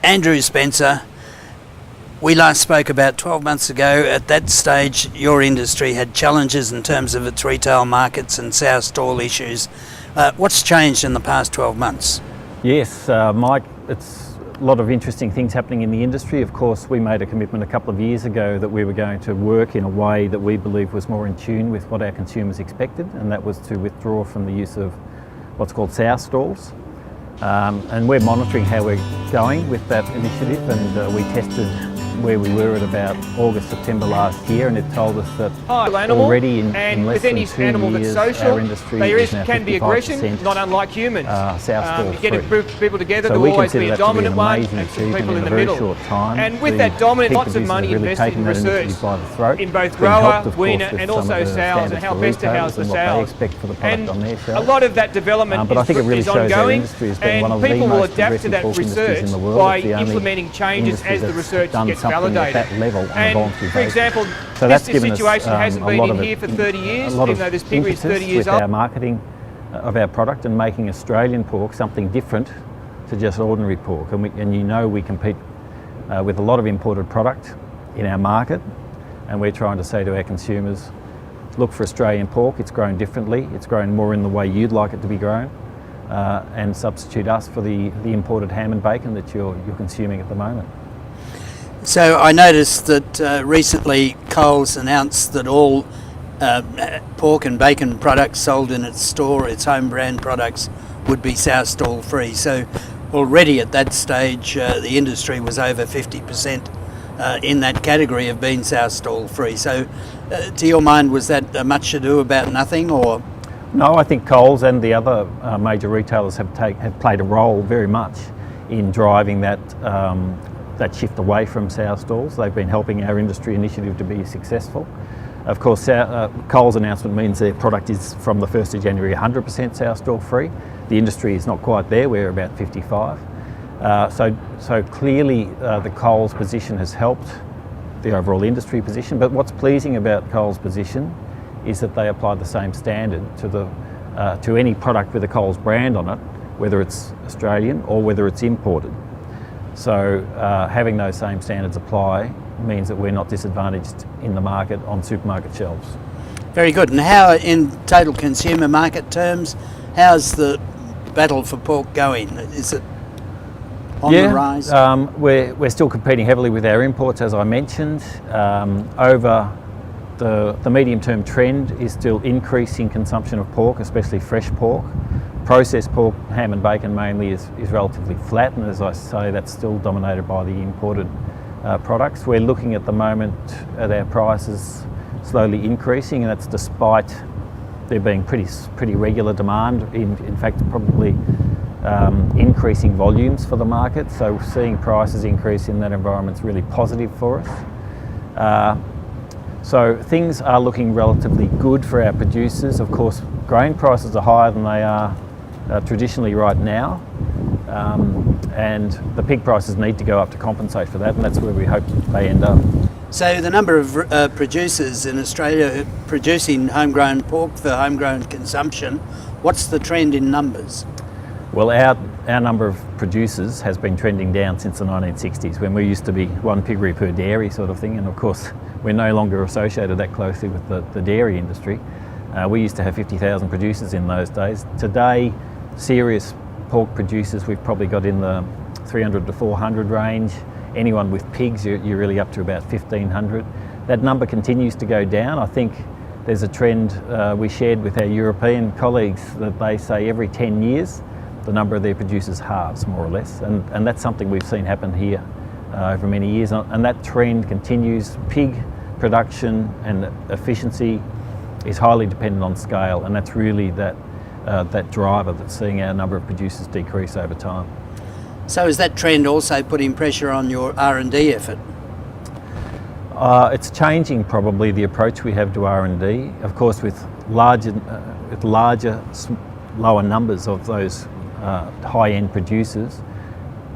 Andrew Spencer, we last spoke about 12 months ago. At that stage, your industry had challenges in terms of its retail markets and sow stall issues. What's changed in the past 12 months? Yes, Mike, it's a lot of interesting things happening in the industry. Of course, we made a commitment a couple of years ago that we were going to work in a way that we believe was more in tune with what our consumers expected, and that was to withdraw from the use of what's called sow stalls. And we're monitoring how we're going with that initiative, and we tested where we were at about August, September last year, and it told us that already in less than 2 years, our industry is now 55% can be aggression, not unlike humans. sow stall You get a group of people together, So there we will always consider be a that to be dominant an one amazing and some achievement people in in the a very middle. short time. And with The that dominant, pig lots of producers money have really invested taken in that research initiative by the throat. in both It's been helped, grower, of course, weaner with and some also of the sows standards and how for best to retailers house the and what they sows. expect for the product And on their a shelves. lot of that development But I think it really is shows our ongoing, industry has been one of and the people will most adapt to progressive that pork industries research in the world. by It's the only implementing changes industry as the that's research done gets something validated. at that level on a And voluntary for basis. example, So this that's given us situation hasn't a been lot in of here for 30 years, a lot even of though this piggery is 30 impetus years with old. our marketing of our product and making Australian pork something different to just ordinary pork. And you know we compete with a lot of imported product in our market, and we're trying to say to our consumers, look for Australian pork. It's grown differently. It's grown more in the way you'd like it to be grown, and substitute us for the imported ham and bacon that you're consuming at the moment. So I noticed that recently Coles announced that all pork and bacon products sold in its store, its home brand products, would be sow stall free. So already at that stage the industry was over 50% in that category of being sow stall free. So to your mind, was that much ado about nothing, or? No, I think Coles and the other major retailers have played a role very much in driving that shift away from sow stalls. They've been helping our industry initiative to be successful. Of course, Coles' announcement means their product is from the 1st of January 100% sow stall free. The industry is not quite there, we're about 55. So clearly the Coles position has helped the overall industry position, but what's pleasing about Coles' position is that they apply the same standard to any product with a Coles brand on it, whether it's Australian or whether it's imported. So having those same standards apply means that we're not disadvantaged in the market on supermarket shelves. Very good. And how, in total consumer market terms, how's the battle for pork going? Is it on the rise? We're still competing heavily with our imports, as I mentioned. Over the medium-term trend is still increasing consumption of pork, especially fresh pork. Processed pork, ham and bacon mainly, is relatively flat, and as I say, that's still dominated by the imported products. We're looking at the moment at our prices slowly increasing, and that's despite there being pretty regular demand, in fact probably increasing volumes for the market. So seeing prices increase in that environment is really positive for us. So things are looking relatively good for our producers. Of course, grain prices are higher than they are traditionally right now, and the pig prices need to go up to compensate for that, and that's where we hope they end up. So the number of producers in Australia producing homegrown pork for homegrown consumption, what's the trend in numbers? Well, our number of producers has been trending down since the 1960s, when we used to be one piggery per dairy sort of thing, and of course we're no longer associated that closely with the dairy industry. We used to have 50,000 producers in those days. Today, serious pork producers, we've probably got in the 300 to 400 range. Anyone with pigs, you're really up to about 1,500. That number continues to go down. I think there's a trend we shared with our European colleagues that they say every 10 years the number of their producers halves, more or less, and that's something we've seen happen here over many years, and that trend continues. Pig production and efficiency is highly dependent on scale, and that's really that driver that's seeing our number of producers decrease over time. So is that trend also putting pressure on your R&D effort? It's changing probably the approach we have to R&D. Of course, with larger, lower numbers of those high-end producers,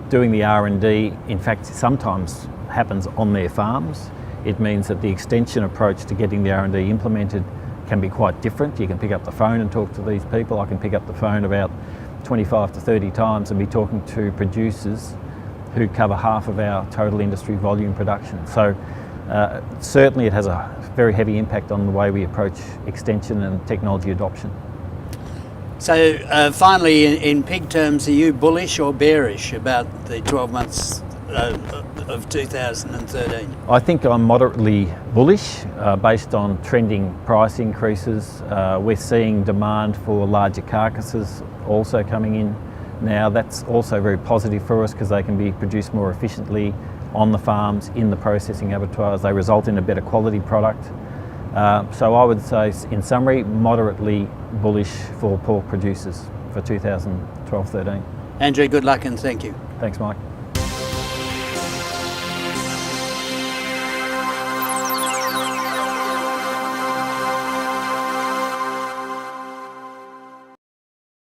doing the R&D, in fact, sometimes happens on their farms. It means that the extension approach to getting the R&D implemented can be quite different. You can pick up the phone and talk to these people. I can pick up the phone about 25 to 30 times and be talking to producers who cover half of our total industry volume production. So certainly it has a very heavy impact on the way we approach extension and technology adoption. So finally, in pig terms, are you bullish or bearish about the 12 months of 2013? I think I'm moderately bullish based on trending price increases. We're seeing demand for larger carcasses also coming in now. That's also very positive for us because they can be produced more efficiently on the farms, in the processing abattoirs. They result in a better quality product. So I would say, in summary, moderately bullish for pork producers for 2012-13. Andrew, good luck and thank you. Thanks, Mike.